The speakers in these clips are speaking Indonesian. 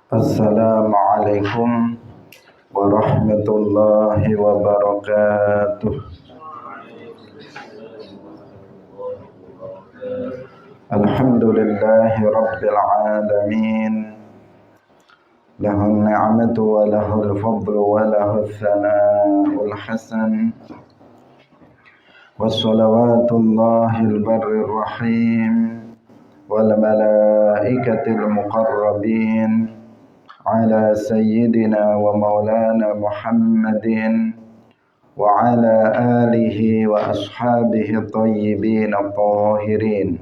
Assalamualaikum warahmatullahi wabarakatuh. Alhamdulillahi rabbil alamin. Lahun ni'matu wa lahul fadlu wa lahul thana'ul hasan. Wassalawatullahil barrir rahim wal malaikatil muqarrabin ala sayyidina wa maulana Muhammadin wa ala alihi wa ashabihi tayyibin tahirin.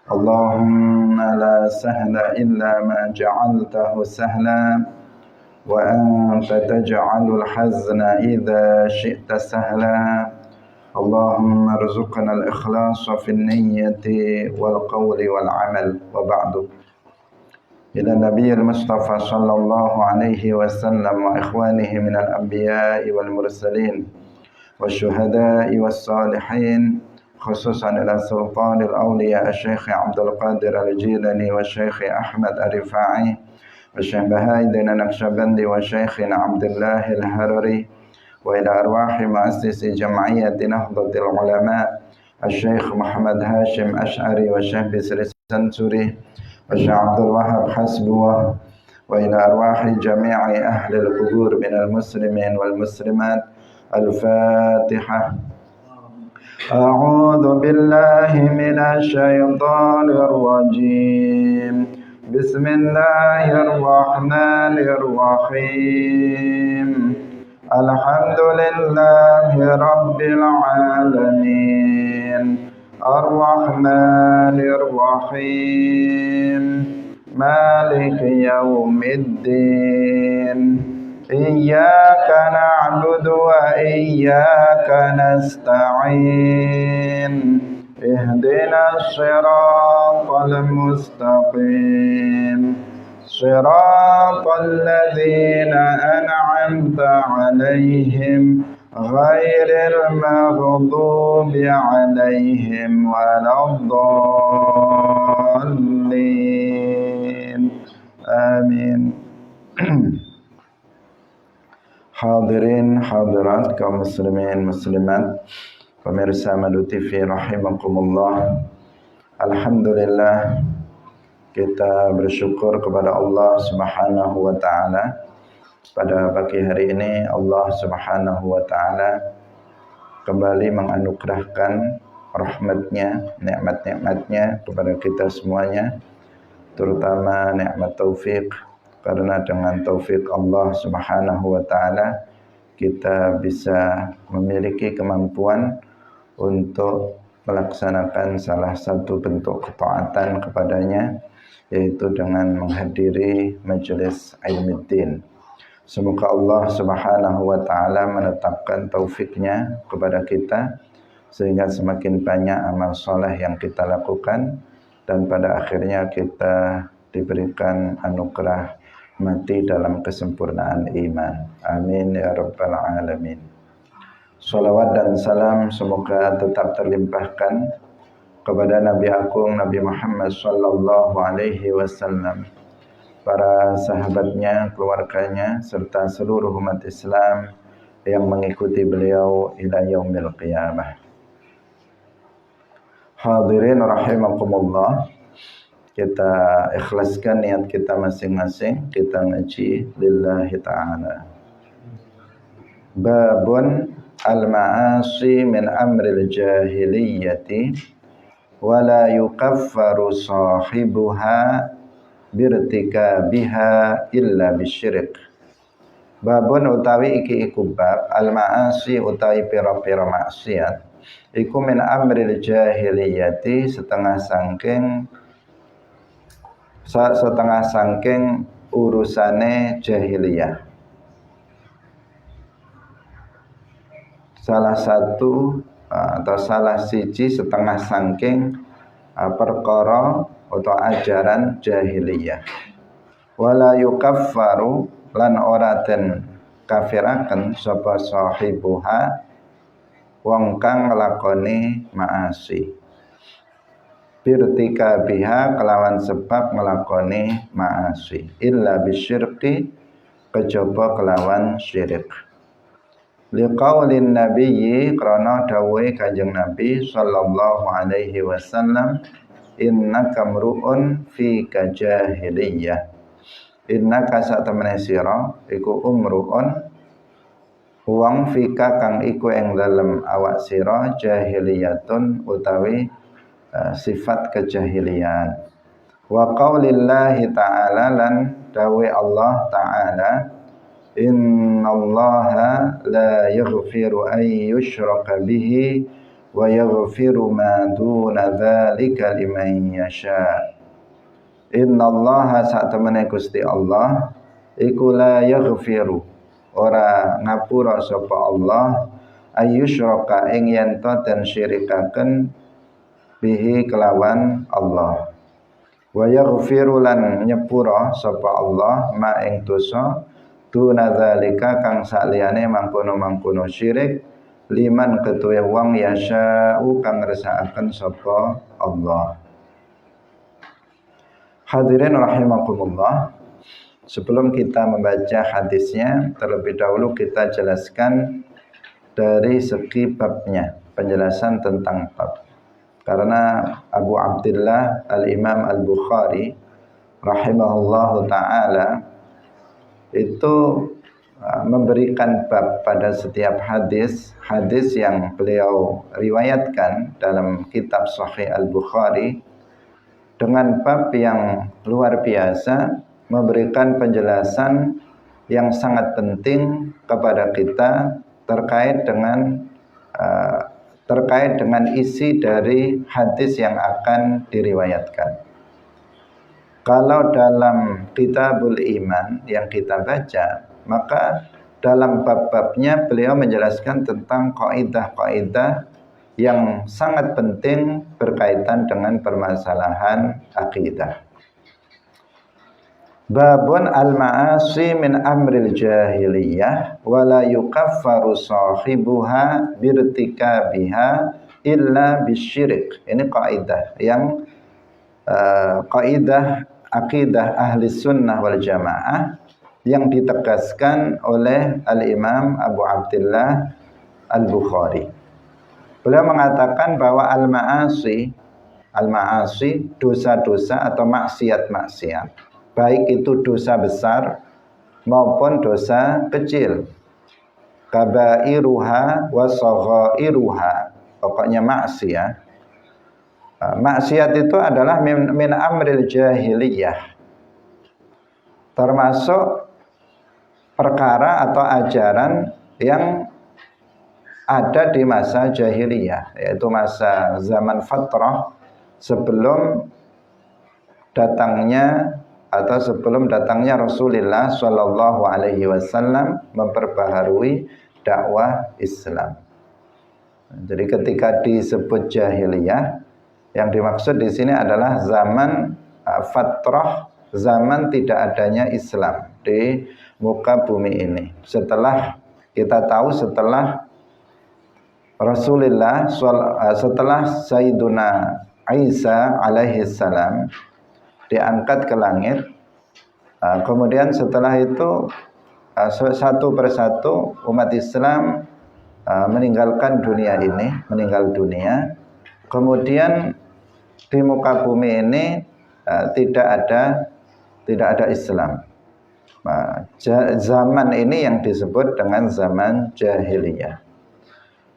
Allahumma la sahla illa ma ja'altahu sahla wa anta taj'alul hazna idza syi'ta sahla. Allahumma arzuqna al-ikhlasa fin niyyati wal qawli wal amal wa ba'du. Ila Nabiyil Mustafa sallallahu alaihi wasallam wa ikhwanihi minal anbiya'i wal mursalin wa syuhada'i was salihin, khususan ila sultanil awliya Syekh Abdul Qadir Al-Jilani wa Syekh Ahmad Ar-Rifai wa Syekh Baha'iddin Naqsyabandi wa Syekh Abdullah Al-Harari wa ila arwahi muassisi jam'iyyati Nahdlatul Ulama Syekh Muhammad Hashim Asy'ari wa Syekh Bisri Sansuri wa Syekh Abdul Wahab Hasbuwah wa ila arwahi jami'i ahli al-qubur minal muslimin wal muslimat. Al-Fatihah. A'udzu billahi minasy syaithanir rajim. Bismillahirrahmanirrahim. Alhamdulillahi rabbil alamin. Ar-Rahmanir Rahim. Maliki yaumiddin. Iyyaka na'budu wa iyyaka nasta'in. Ihdinas siratal mustaqim. Siratal ladzina an'amta 'alaihim ghairil maghdubi 'alaihim waladdallin. Amin. Hadirin hadirat kaum muslimin muslimat, pemirsa Madu TV rahimakumullah. Alhamdulillah, kita bersyukur kepada Allah Subhanahu wa taala. Pada pagi hari ini Allah Subhanahu wa taala kembali menganugerahkan rahmatnya, nikmat-nikmatnya kepada kita semuanya, terutama nikmat taufik. Karena dengan taufik Allah Subhanahu wa taala kita bisa memiliki kemampuan untuk melaksanakan salah satu bentuk ketaatan kepadanya, yaitu dengan menghadiri majelis ilmuddin. Semoga Allah Subhanahu wa taala menetapkan taufiknya kepada kita sehingga semakin banyak amal soleh yang kita lakukan dan pada akhirnya kita diberikan anugerah mati dalam kesempurnaan iman. Amin ya rabbal alamin. Salawat dan salam semoga tetap terlimpahkan kepada Nabi Agung Nabi Muhammad sallallahu alaihi wasallam, para sahabatnya, keluarganya, serta seluruh umat Islam yang mengikuti beliau ila yaumil qiyamah. Hadirin rahimakumullah, kita ikhlaskan niat kita masing-masing, kita ngaji lillahi ta'ala. Babun al-ma'asi min amril jahiliyati wa la yukaffaru sahibuha birtikabiha illa bisyirik. Babun utawi iki iku bab al-ma'asi utawi pira-pira maksiat iku min amril jahiliyati setengah sangking urusane jahiliyah. Salah satu atau salah siji setengah sangking perkara atau ajaran jahiliyah. Wala yukaffaru lan ora den kafiraken sapa sahibuha wong kang nglakoni maasi. birtika biha kelawan sebab ngelakoni ma'asi illa bisyirki kejaba kelawan syirik. Liqaulin nabiyyi krana dawuhe Kanjeng Nabi sallallahu alaihi wasallam, innaka mru'un fika jahiliyah. Innaka satemene sira iku umru'un wong fika kang iku ing dalem awak sira jahiliyatun utawi sifat kejahilian. Wa qaulillahi ta'ala lan dawe Allah ta'ala, innallaha la yaghfiru an yushraka bihi wa yaghfiru ma duna dzalika liman yasha. Innallaha satemene Gusti Allah iku la yaghfiru ora ngapura sapa Allah ayyusyraka ing yen to den syirikaken bihi kelawan Allah. Wa yaghfiru lan nyepura sapa Allah ma ing dosa duna dzalika kang saliyane mangkono-mangkono syirik liman ketuwe wong yasya'u kang ngersakaken sapa Allah. Hadirin rahimakumullah, sebelum kita membaca hadisnya terlebih dahulu kita jelaskan dari segi babnya, penjelasan tentang bab. Karena Abu Abdullah Al-Imam Al-Bukhari rahimahullahu ta'ala itu memberikan bab pada setiap hadis yang beliau riwayatkan dalam kitab Sahih Al-Bukhari dengan bab yang luar biasa, memberikan penjelasan yang sangat penting kepada kita terkait dengan isi dari hadis yang akan diriwayatkan. Kalau dalam Kitabul Iman yang kita baca, maka dalam bab-babnya beliau menjelaskan tentang kaidah-kaidah yang sangat penting berkaitan dengan permasalahan akidah. Babun al-ma'asi min amril jahiliyah wa la yukaffaru sahibuha birtikabiha illa bisyirik. Ini kaidah yang kaidah akidah ahli sunnah wal jamaah yang ditegaskan oleh Al-Imam Abu Abdullah Al-Bukhari. Beliau mengatakan bahwa al-ma'asi dosa-dosa atau maksiat-maksiat, baik itu dosa besar maupun dosa kecil, kabairuha wa saghairuha, pokoknya maksiat. Maksiat itu adalah min amril jahiliyah, termasuk perkara atau ajaran yang ada di masa jahiliyah, yaitu masa zaman fatrah sebelum datangnya Rasulullah Shallallahu Alaihi Wasallam memperbaharui dakwah Islam. Jadi ketika disebut jahiliyah, yang dimaksud di sini adalah zaman fatrah, zaman tidak adanya Islam di muka bumi ini. Setelah kita tahu setelah Sayyiduna Isa alaihi salam diangkat ke langit, kemudian setelah itu satu persatu umat Islam meninggal dunia. Kemudian di muka bumi ini tidak ada Islam. Zaman ini yang disebut dengan zaman jahiliyah.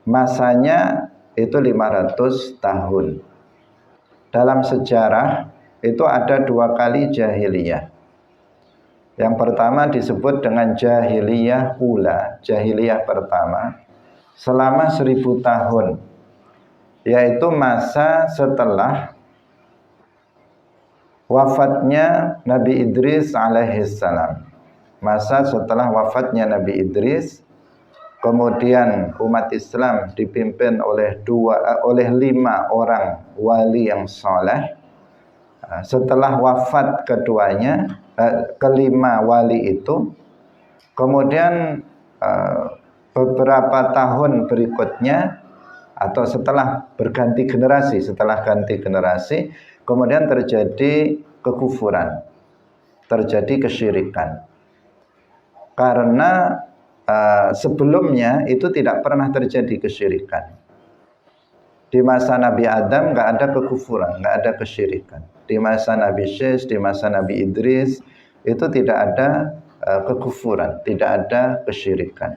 Masanya itu 500 tahun. Dalam sejarah itu ada 2 kali jahiliyah. Yang pertama disebut dengan jahiliyah ula, jahiliyah pertama, selama 1000 tahun, yaitu masa setelah wafatnya Nabi Idris alaihissalam. Masa setelah wafatnya Nabi Idris, kemudian umat Islam dipimpin oleh 5 orang wali yang soleh. Setelah wafat kelima wali itu, kemudian beberapa tahun berikutnya atau setelah berganti generasi, setelah ganti generasi kemudian terjadi kekufuran, terjadi kesyirikan. Karena sebelumnya itu tidak pernah terjadi kesyirikan. Di masa Nabi Adam nggak ada kekufuran, nggak ada kesyirikan. Di masa Nabi Syekh, di masa Nabi Idris itu tidak ada kekufuran, tidak ada kesyirikan.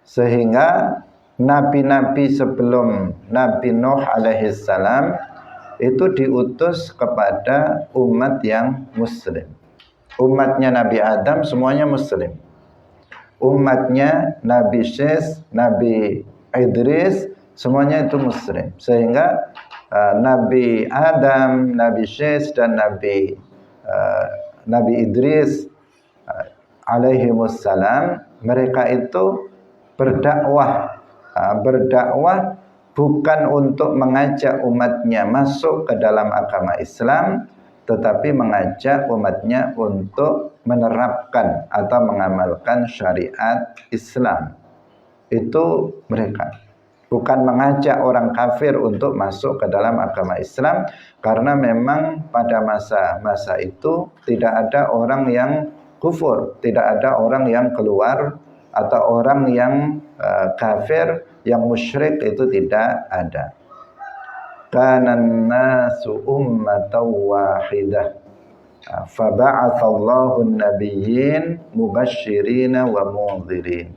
Sehingga nabi-nabi sebelum Nabi Nuh alaihissalam itu diutus kepada umat yang muslim. Umatnya Nabi Adam semuanya muslim. Umatnya Nabi Syekh, Nabi Idris semuanya itu muslim. Sehingga Nabi Adam, Nabi Syekh dan Nabi Idris alaihimussalam, mereka itu berdakwah bukan untuk mengajak umatnya masuk ke dalam agama Islam, tetapi mengajak umatnya untuk menerapkan atau mengamalkan syariat Islam. Itu mereka. Bukan mengajak orang kafir untuk masuk ke dalam agama Islam, karena memang pada masa itu tidak ada orang yang kufur, tidak ada orang yang keluar atau orang yang kafir, yang musyrik, itu tidak ada. Kanan nasu ummatan wahidah faba'atsallahu an-nabiyyin mubashshirina wa mundzirin.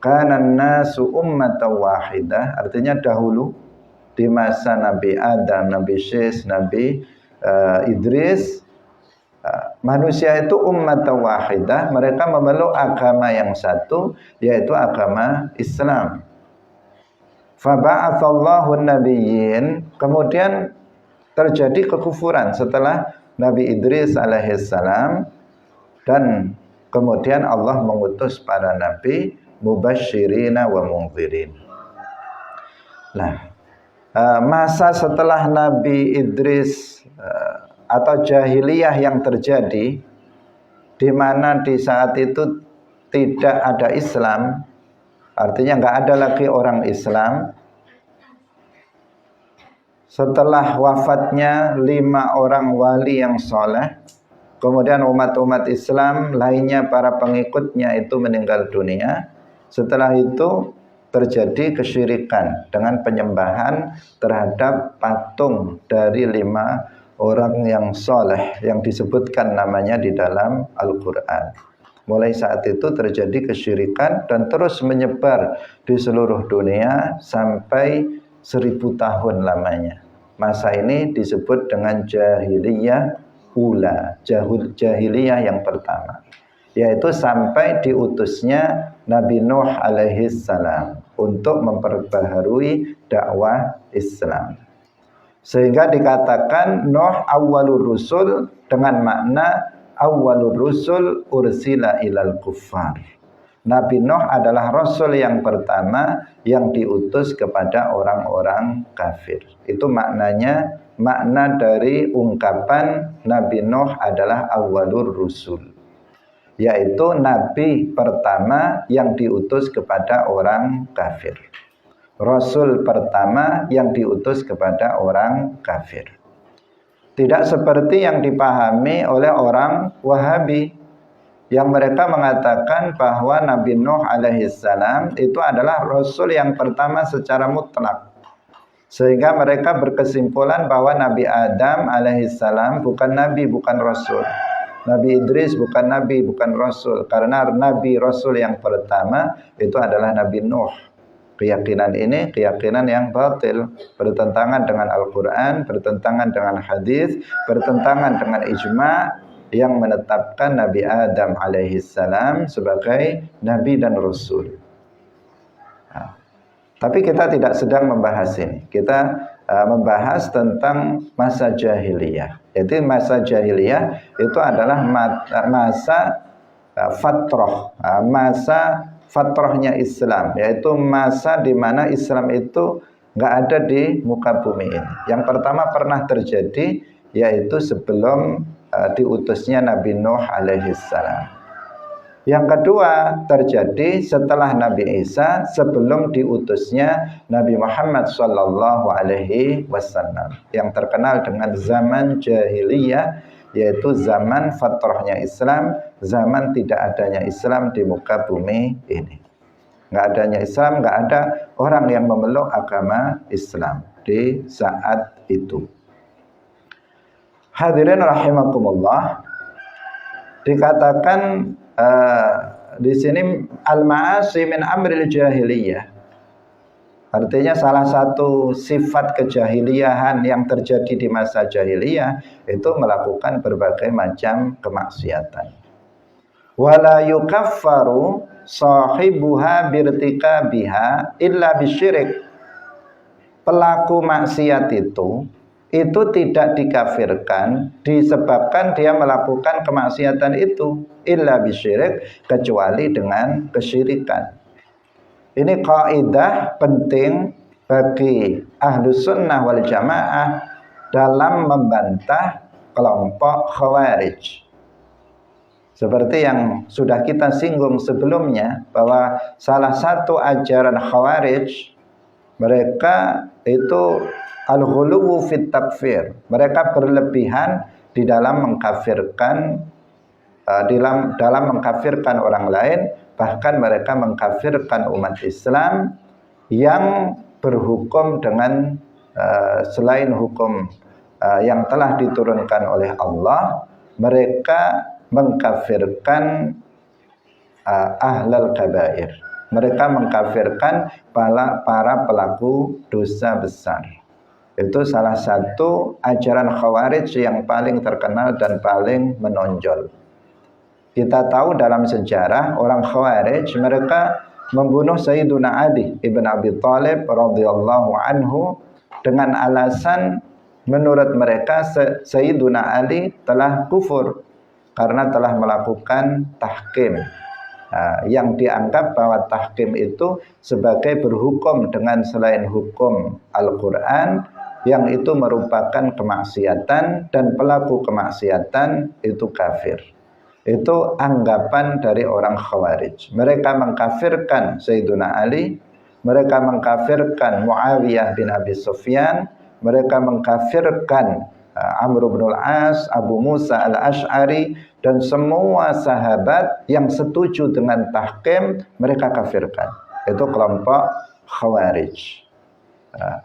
Kanan nasu ummatan wahidah, artinya dahulu di masa Nabi Adam, Nabi Syekh, Nabi Idris, manusia itu ummatan wahidah, mereka memeluk agama yang satu, yaitu agama Islam. Faba'atsallahu an-nabiyyin, kemudian terjadi kekufuran setelah Nabi Idris alaihissalam, dan kemudian Allah mengutus para nabi mubasyirina wa mundzirin. Nah, masa setelah Nabi Idris atau jahiliyah yang terjadi, di mana di saat itu tidak ada Islam, artinya nggak ada lagi orang Islam. Setelah wafatnya 5 orang wali yang soleh, kemudian umat-umat Islam lainnya, para pengikutnya itu meninggal dunia. Setelah itu terjadi kesyirikan dengan penyembahan terhadap patung dari 5 orang yang soleh yang disebutkan namanya di dalam Al-Quran. Mulai saat itu terjadi kesyirikan dan terus menyebar di seluruh dunia sampai 1000 tahun lamanya. Masa ini disebut dengan jahiliyah ula, jahiliyah yang pertama, yaitu sampai diutusnya Nabi Nuh alaihissalam untuk memperbaharui dakwah Islam. Sehingga dikatakan Nuh awwalur rusul, dengan makna awwalur rusul ursila ilal kuffar. Nabi Nuh adalah rasul yang pertama yang diutus kepada orang-orang kafir. Itu maknanya, makna dari ungkapan Nabi Nuh adalah awwalur rusul, yaitu nabi pertama yang diutus kepada orang kafir, rasul pertama yang diutus kepada orang kafir. Tidak seperti yang dipahami oleh orang Wahabi, yang mereka mengatakan bahwa Nabi Nuh alaihissalam itu adalah rasul yang pertama secara mutlak, sehingga mereka berkesimpulan bahwa Nabi Adam alaihissalam bukan nabi, bukan rasul. Nabi Idris bukan nabi, bukan rasul, karena nabi rasul yang pertama itu adalah Nabi Nuh. Keyakinan ini keyakinan yang batil, bertentangan dengan Al-Quran, bertentangan dengan hadis, bertentangan dengan ijma' yang menetapkan Nabi Adam alaihissalam sebagai nabi dan rasul. Nah, tapi kita tidak sedang membahas ini. Kita membahas tentang masa jahiliyah. Jadi masa jahiliyah itu adalah masa fatrah, masa fatrahnya Islam, yaitu masa di mana Islam itu nggak ada di muka bumi ini. Yang pertama pernah terjadi yaitu sebelum diutusnya Nabi Nuh alaihissalam. Yang kedua terjadi setelah Nabi Isa, sebelum diutusnya Nabi Muhammad sallallahu alaihi wasallam, yang terkenal dengan zaman jahiliyah, yaitu zaman fatrahnya Islam, zaman tidak adanya Islam di muka bumi ini. Nggak adanya Islam, nggak ada orang yang memeluk agama Islam di saat itu. Hadirin rahimakumullah, dikatakan di sini al-ma'asi min amril jahiliyah. Artinya salah satu sifat kejahiliahan yang terjadi di masa jahiliyah itu melakukan berbagai macam kemaksiatan. Wala yukaffaru sahibuha birtikabiha illa bisyirik. Pelaku maksiat itu tidak dikafirkan disebabkan dia melakukan kemaksiatan itu, illa bisyirik, kecuali dengan kesyirikan. Ini kaidah penting bagi Ahlus Sunnah wal Jamaah dalam membantah kelompok Khawarij. Seperti yang sudah kita singgung sebelumnya, bahwa salah satu ajaran Khawarij, mereka itu al-ghuluwu fit takfir. Mereka berlebihan di dalam mengkafirkan dalam mengkafirkan orang lain, bahkan mereka mengkafirkan umat Islam yang berhukum dengan selain hukum yang telah diturunkan oleh Allah. Mereka mengkafirkan ahlal kabair. Mereka mengkafirkan para pelaku dosa besar. Itu salah satu ajaran Khawarij yang paling terkenal dan paling menonjol. Kita tahu dalam sejarah orang Khawarij, mereka membunuh Sayyiduna Ali ibn Abi Thalib radhiyallahu anhu dengan alasan menurut mereka Sayyiduna Ali telah kufur karena telah melakukan tahkim. Yang dianggap bahwa tahkim itu sebagai berhukum dengan selain hukum Al-Quran, yang itu merupakan kemaksiatan dan pelaku kemaksiatan itu kafir. Itu anggapan dari orang Khawarij. Mereka mengkafirkan Sayyiduna Ali, mereka mengkafirkan Muawiyah bin Abi Sufyan, mereka mengkafirkan Amr bin al-As, Abu Musa al-Ash'ari, dan semua sahabat yang setuju dengan tahkim mereka kafirkan. Itu kelompok Khawarij.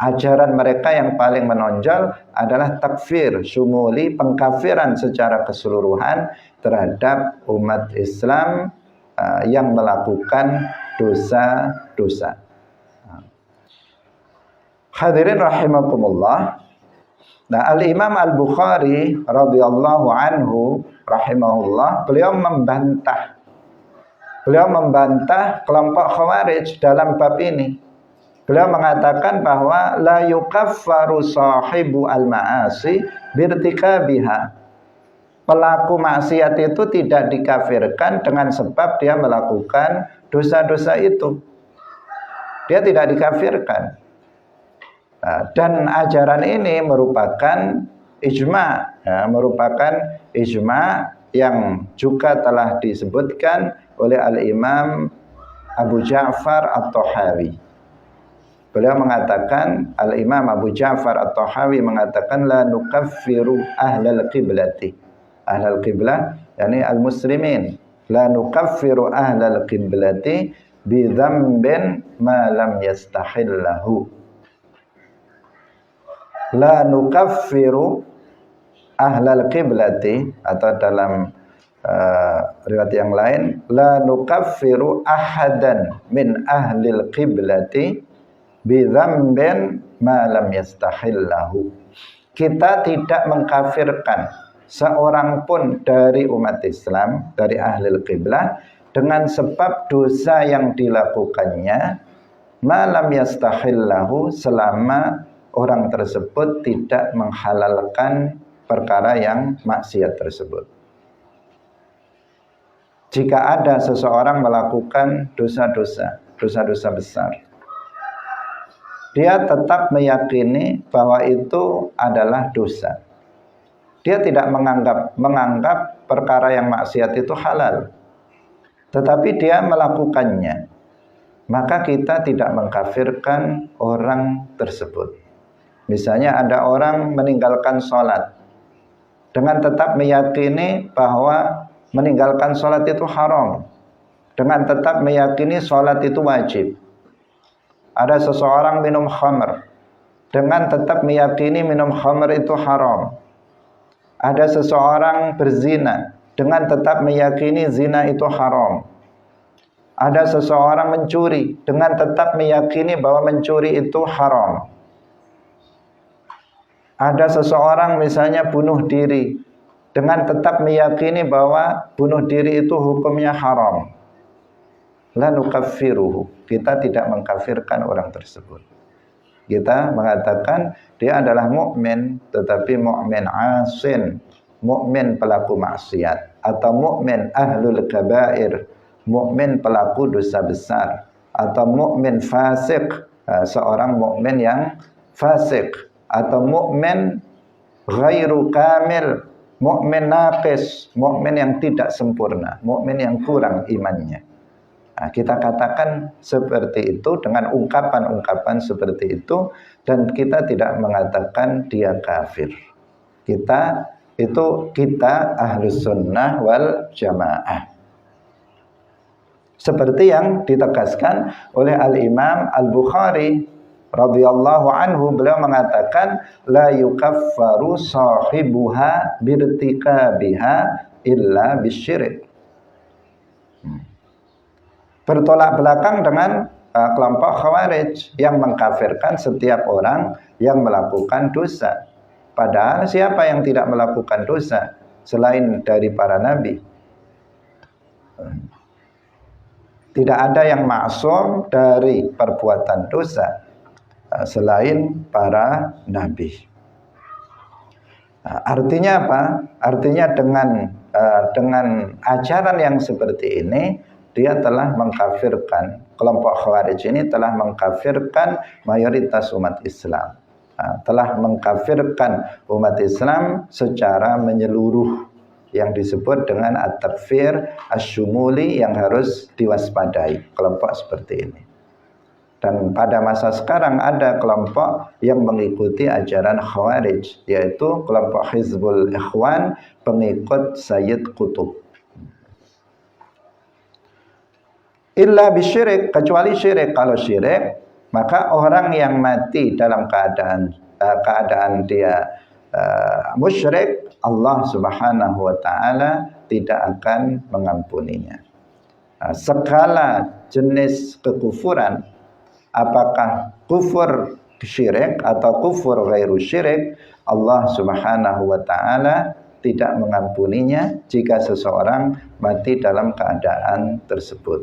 Ajaran mereka yang paling menonjol adalah takfir syumuli, pengkafiran secara keseluruhan terhadap umat Islam yang melakukan dosa-dosa. Hadirin rahimakumullah. Nah, Al-Imam Al-Bukhari radhiyallahu anhu rahimahullah, beliau membantah kelompok Khawarij dalam bab ini. Beliau mengatakan bahwa la yukaffaru sahibu al-ma'asi birtikabiha. Pelaku maksiat itu tidak dikafirkan dengan sebab dia melakukan dosa-dosa itu. Dia tidak dikafirkan. Dan ajaran ini merupakan ijma, yang juga telah disebutkan oleh Al-Imam Abu Ja'far At-Tahawi. Beliau mengatakan, Al-Imam Abu Ja'far At-Tahawi mengatakan, la nukaffiru ahlal qiblati. Ahlal qiblah, yakni al-muslimin. La nukaffiru ahlal qiblati bidhambin ma lam yastahillahu. La nukaffiru ahlal qiblati, atau dalam riwayat yang lain, la nukaffiru ahadan min ahlil qiblati bidzambin ma lam yastahillahu. Kita tidak mengkafirkan seorang pun dari umat Islam, dari ahlul qiblah, dengan sebab dosa yang dilakukannya ma lam yastahillahu, selama orang tersebut tidak menghalalkan perkara yang maksiat tersebut. Jika ada seseorang melakukan dosa-dosa besar, dia tetap meyakini bahwa itu adalah dosa. Dia tidak menganggap perkara yang maksiat itu halal. tetapi dia melakukannya, maka kita tidak mengkafirkan orang tersebut. Misalnya ada orang meninggalkan sholat dengan tetap meyakini bahwa meninggalkan sholat itu haram, dengan tetap meyakini sholat itu wajib. Ada seseorang minum khamr dengan tetap meyakini minum khamr itu haram. Ada seseorang berzina dengan tetap meyakini zina itu haram. Ada seseorang mencuri dengan tetap meyakini bahwa mencuri itu haram. Ada seseorang misalnya bunuh diri dengan tetap meyakini bahwa bunuh diri itu hukumnya haram. La nukaffiruhu, kita tidak mengkafirkan orang tersebut. Kita mengatakan dia adalah mukmin, tetapi mukmin asin, mukmin pelaku maksiat, atau mukmin ahlul kabair, mukmin pelaku dosa besar, atau mukmin fasik, seorang mukmin yang fasik, atau mukmin ghairu kamil, mukmin naqis, mukmin yang tidak sempurna, mukmin yang kurang imannya. Nah, kita katakan seperti itu dengan ungkapan-ungkapan seperti itu, dan kita tidak mengatakan dia kafir. Kita ahlus sunnah wal jamaah. Seperti yang ditegaskan oleh Al-Imam Al-Bukhari radhiyallahu anhu, beliau mengatakan la yukaffaru sahibuha birtikabiha illa bisyirik. Bertolak belakang dengan kelompok Khawarij yang mengkafirkan setiap orang yang melakukan dosa. Padahal siapa yang tidak melakukan dosa selain dari para nabi? Tidak ada yang maksum dari perbuatan dosa selain para nabi. Artinya apa? Artinya dengan ajaran yang seperti ini, dia telah mengkafirkan, kelompok Khawarij ini telah mengkafirkan mayoritas umat Islam, telah mengkafirkan umat Islam secara menyeluruh, yang disebut dengan at-takfir asy-syumuli, yang harus diwaspadai kelompok seperti ini. Dan pada masa sekarang ada kelompok yang mengikuti ajaran Khawarij, yaitu kelompok Hizbul Ikhwan, pengikut Sayyid Qutb. Illa bisyirik, kecuali syirik. Kalau syirik, maka orang yang mati dalam keadaan dia musyrik, Allah Subhanahu wa taala tidak akan mengampuninya. Segala jenis kekufuran, apakah kufur syirik atau kufur ghairu syirik, Allah Subhanahu wa taala tidak mengampuninya jika seseorang mati dalam keadaan tersebut.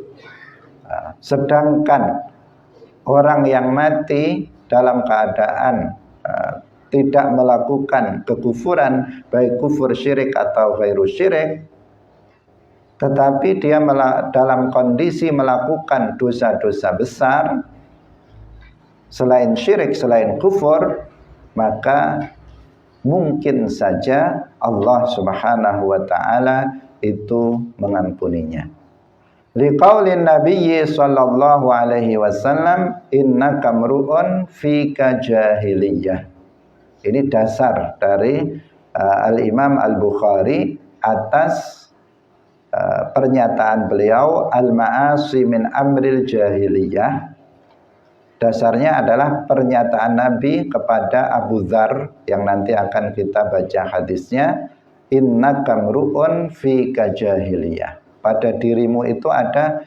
Sedangkan orang yang mati dalam keadaan tidak melakukan kekufuran, baik kufur syirik atau ghairu syirik, tetapi dia dalam kondisi melakukan dosa-dosa besar selain syirik, selain kufur, maka mungkin saja Allah Subhanahu wa taala itu mengampuninya. Liqaulin Nabi sallallahu alaihi wasallam, innaka mru'un fika jahiliyah. Ini dasar dari Al-Imam Al-Bukhari atas pernyataan beliau, al-ma'asi min amril jahiliyah. Dasarnya adalah pernyataan Nabi kepada Abu Dzar yang nanti akan kita baca hadisnya, innaka mru'un fika jahiliyah. Pada dirimu itu ada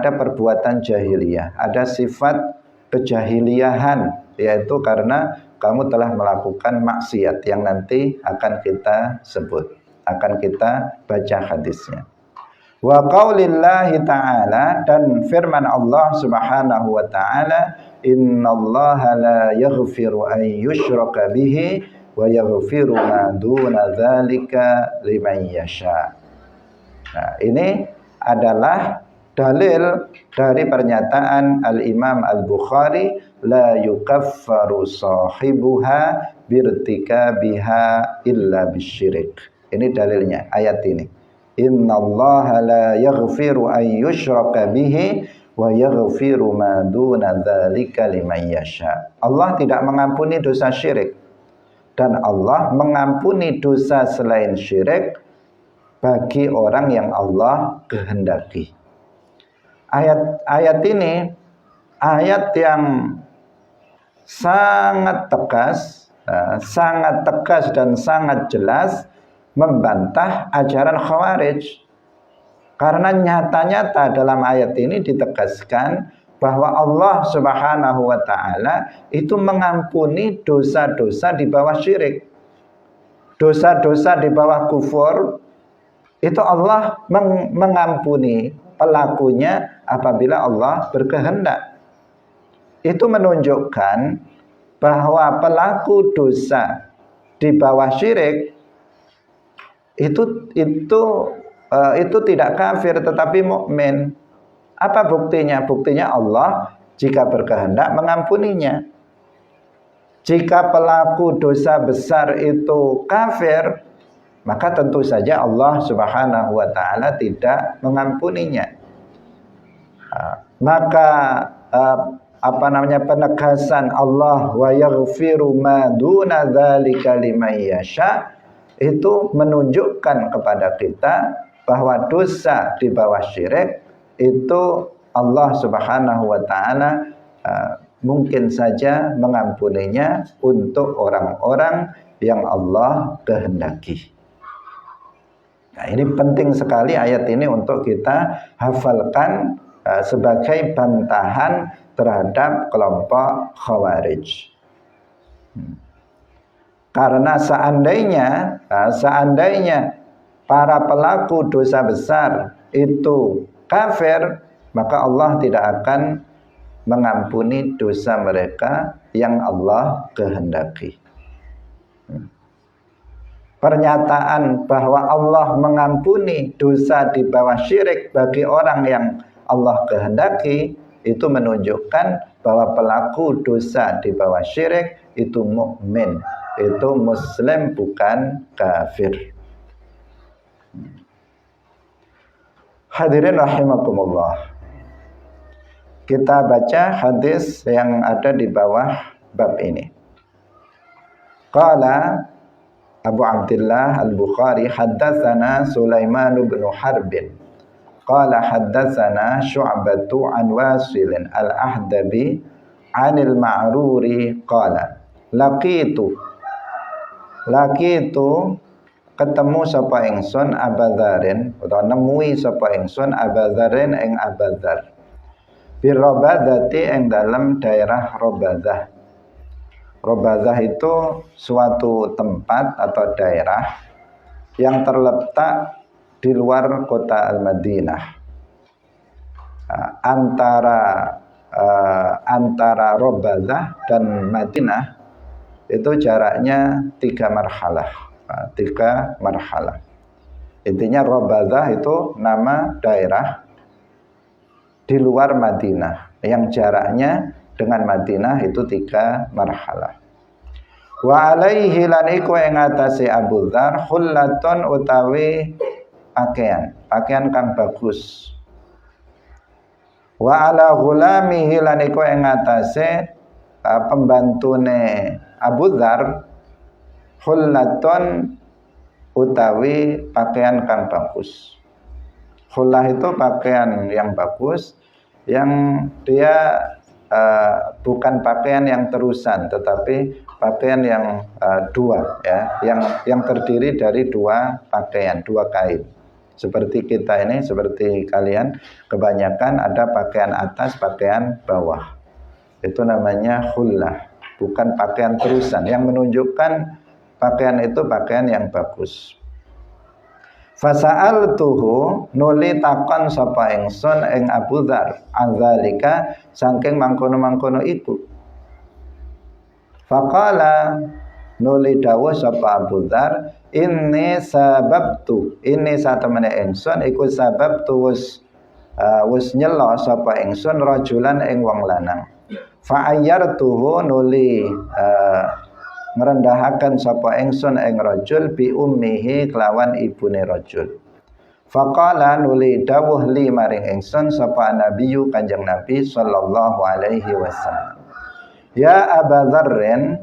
perbuatan jahiliyah, ada sifat kejahiliahan, yaitu karena kamu telah melakukan maksiat yang nanti akan kita sebut, akan kita baca hadisnya. Wa qaulillahi ta'ala, dan firman Allah Subhanahu wa ta'ala, innallaha la yaghfiru an yushraka bihi wa yaghfiru ma duna dzalika liman yasha. Nah, ini adalah dalil dari pernyataan Al-Imam Al-Bukhari, la yukaffaru sahibuha birtikabiha illa bisyirik. Ini dalilnya, ayat ini. Innallaha la yaghfiru an yushraka bihi wa yaghfiru ma duna dzalika liman yasha. Allah tidak mengampuni dosa syirik dan Allah mengampuni dosa selain syirik bagi orang yang Allah kehendaki. Ayat ini ayat yang sangat tegas dan sangat jelas membantah ajaran Khawarij. Karena nyata-nyata dalam ayat ini ditegaskan bahwa Allah Subhanahu wa taala itu mengampuni dosa-dosa di bawah syirik. Dosa-dosa di bawah kufur itu Allah mengampuni pelakunya apabila Allah berkehendak. Itu menunjukkan bahwa pelaku dosa di bawah syirik itu tidak kafir tetapi mukmin. Apa buktinya? Buktinya Allah jika berkehendak mengampuninya. Jika pelaku dosa besar itu kafir, maka tentu saja Allah Subhanahu wa taala tidak mengampuninya. Maka penegasan Allah wa yaghfiru ma duna dzalika liman yasha itu menunjukkan kepada kita bahwa dosa di bawah syirik itu Allah Subhanahu wa taala mungkin saja mengampuninya untuk orang-orang yang Allah kehendaki. Nah, ini penting sekali ayat ini untuk kita hafalkan sebagai bantahan terhadap kelompok Khawarij. Karena seandainya para pelaku dosa besar itu kafir, maka Allah tidak akan mengampuni dosa mereka yang Allah kehendaki. Pernyataan bahwa Allah mengampuni dosa di bawah syirik bagi orang yang Allah kehendaki itu menunjukkan bahwa pelaku dosa di bawah syirik itu mukmin, itu muslim bukan kafir. Hadirin rahimakumullah. Kita baca hadis yang ada di bawah bab ini. Qala Abu Abdullah Al-Bukhari haddatsana Sulaiman bin Harbin qala haddatsana Syu'batu an Wasilin Al-Ahdabi 'anil Ma'ruri qala laqitu ketemu sapa ingsun Abadzarin utawa nemui sapa ingsun Abadzarin ing Abadzar bi Rabadati ing dalam daerah Rabadah. Rabadah itu suatu tempat atau daerah yang terletak di luar kota Al-Madinah. Antara Rabadah dan Madinah itu jaraknya 3 marhalah. Intinya Rabadah itu nama daerah di luar Madinah yang jaraknya dengan Madinah itu 3 marhalah. Wa alaihi lan iku ing atase Abu Dzar khullatun utawi pakaian kang bagus. Wa ala ghulamihi lan iku ing atase pembantune Abu Dzar khullatun utawi pakaian kang bagus. Khullah itu pakaian yang bagus yang dia bukan pakaian yang terusan tetapi pakaian yang dua ya, yang terdiri dari 2 pakaian, 2 kain. Seperti kita ini, seperti kalian kebanyakan ada pakaian atas, pakaian bawah. Itu namanya khullah, bukan pakaian terusan yang menunjukkan pakaian itu pakaian yang bagus. Fasa'altuhu nuli takon sapa ingsun ing Abu Dzar azalika saking mangkono-mangkono iku. Faqala nuli dawuh sapa Abu Dzar ini satemene ingsun iku sababtu wis nyela sapa ingsun rajulan ing wong lanang. Fa ayyartuhu nuli ngerendahaken sapa ingsun ing rajul bi ummihi kelawan ibune rajul. Faqala nuli dawuh li maring ingsun sapa nabiyyu Kanjeng Nabi sallallahu alaihi wasallam. Ya Aba Dzarrin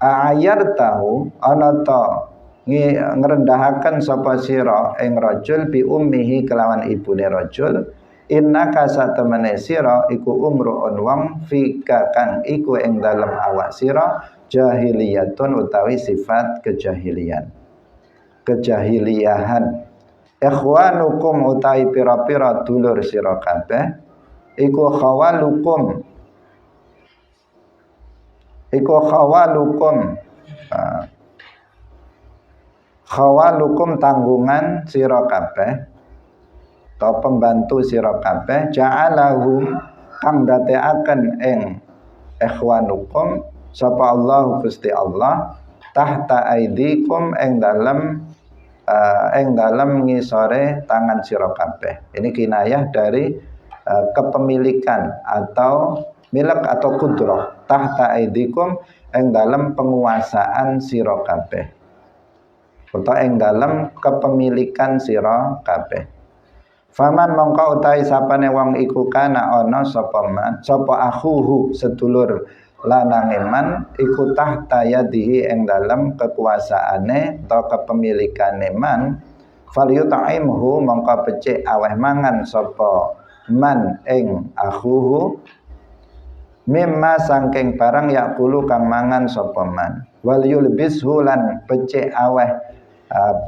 a'ayartahu ana ta ngrendahaken sapa sira ing rajul bi ummihi kelawan ibune rajul innaka satemene sira iku umruun wong fika kang iku ing dalem awak sira jahiliyatun utawi sifat kejahilian kejahiliahan ikhwanukum utawi pira-pira dulur sira kabeh iku khawalukum khawalukum tanggungan sira kabeh atau pembantu sira kabeh ja'alahum kang dateaken ing ikhwanukum sapa Allah Gusti Allah tahta aidikum ing dalem ngisore tangan sira kabeh. Ini kinayah dari kepemilikan atau milk atau kudrah tahta aidikum ing dalem penguasaan sira kabeh utawa ing dalem kepemilikan sira kabeh. Faman mongko utahi sapane wong iku kana ana sapa akhuhu sedulur lanange man iku tahta yadihi ing dalem kekuasaane atau kepemilikane man falyut'imhu mongko becik aweh mangan sapa man ing akhuhu mimma sangking barang yakulu kang mangan sapa man wal yulbishu lan becik aweh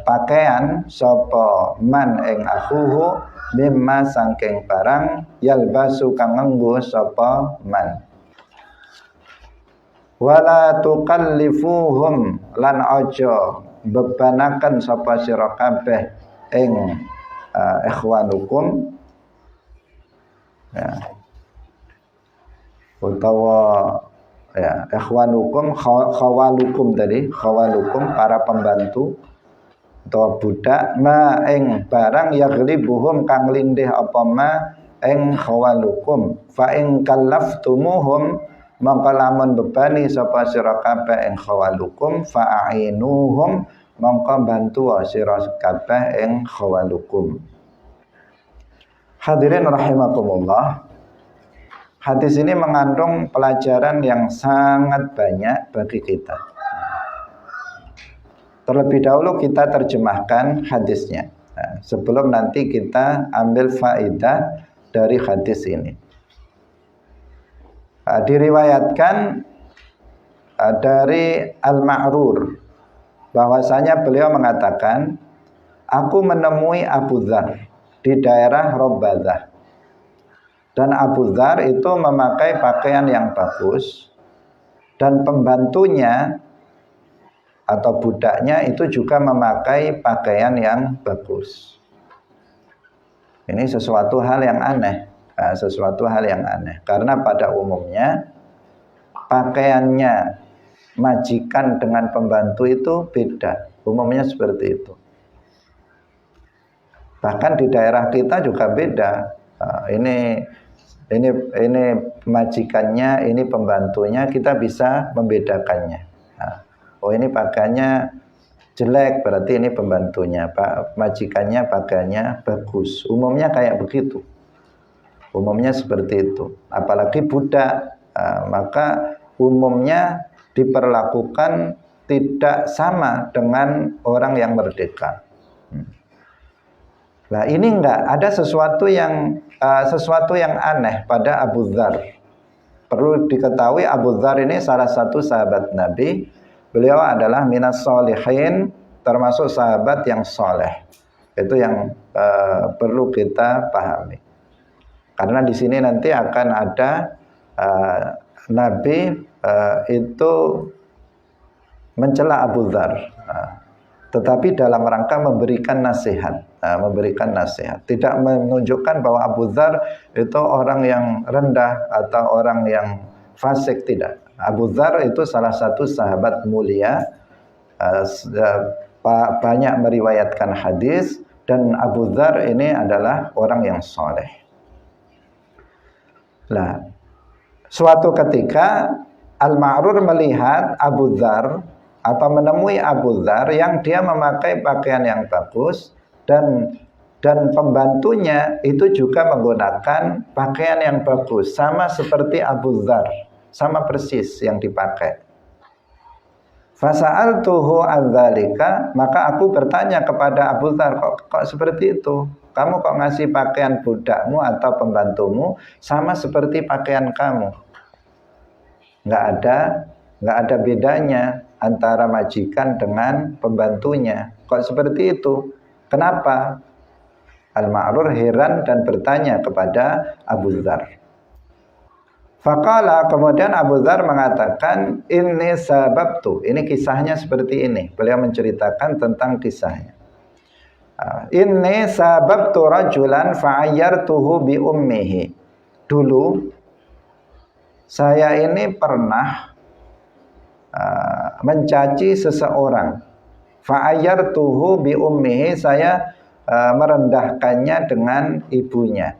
pakaian sapa man ing akhuhu mimma sangking barang yalbasu kang nganggo sapa man wala tukallifuhum lan aja bebanaken sapa sira kabeh ing ikhwanukum ya utawa ya ikhwanukum khawalukum tadi khawalukum para pembantu atau budak ma ing barang yaghlibuhum kang lindih apa ma ing khawalukum fa ing kallaftumuhum mongko lamun bebani sapa sira kabeh ing khawalukum fa ainuhum mongko bantu sira kabeh ing khawalukum. Hadirin rahimakumullah, hadis ini mengandung pelajaran yang sangat banyak bagi kita. Terlebih dahulu kita terjemahkan hadisnya sebelum nanti kita ambil faedah dari hadis ini. Diriwayatkan dari Al-Ma'rur bahwasanya beliau mengatakan, aku menemui Abu Dzar di daerah Rabbadah dan Abu Dzar itu memakai pakaian yang bagus dan pembantunya atau budaknya itu juga memakai pakaian yang bagus. Ini sesuatu hal yang aneh, karena pada umumnya pakaiannya majikan dengan pembantu itu beda, umumnya seperti itu. Bahkan di daerah kita juga beda. Ini majikannya, ini pembantunya, kita bisa membedakannya. Oh ini pakaiannya jelek, berarti ini pembantunya. Pak majikannya pakaiannya bagus. Umumnya kayak begitu. Umumnya seperti itu. Apalagi budak, maka umumnya diperlakukan tidak sama dengan orang yang merdeka. Nah ini enggak ada sesuatu yang aneh pada Abu Dzar. Perlu diketahui Abu Dzar ini salah satu sahabat Nabi. Beliau adalah minas sholihin, termasuk sahabat yang soleh. Itu yang perlu kita pahami. Karena di sini nanti akan ada Nabi itu mencela Abu Dzar, tetapi dalam rangka memberikan nasihat, tidak menunjukkan bahwa Abu Dzar itu orang yang rendah atau orang yang fasik, tidak. Abu Dzar itu salah satu sahabat mulia, banyak meriwayatkan hadis, dan Abu Dzar ini adalah orang yang soleh. Nah, suatu ketika Al-Ma'rur melihat Abu Dzar atau menemui Abu Dzar yang dia memakai pakaian yang bagus dan dan pembantunya itu juga menggunakan pakaian yang bagus, sama seperti Abu Dzar, sama persis yang dipakai. Fasa'altuhu adzalika, maka aku bertanya kepada Abu Dzar, kok seperti itu? Kamu kok ngasih pakaian budakmu atau pembantumu sama seperti pakaian kamu? Nggak ada bedanya antara majikan dengan pembantunya. Kok seperti itu? Kenapa? Al-Ma'rur heran dan bertanya kepada Abu Dzar. Faqala, kemudian Abu Dzar mengatakan, ini sababtu. Ini kisahnya seperti ini. Beliau menceritakan tentang kisahnya. Ini sababtu rajulan fa'ayyartuhu bi ummihi. Dulu saya ini pernah mencaci seseorang. Fa'ayyartuhu bi ummihi, saya merendahkannya dengan ibunya.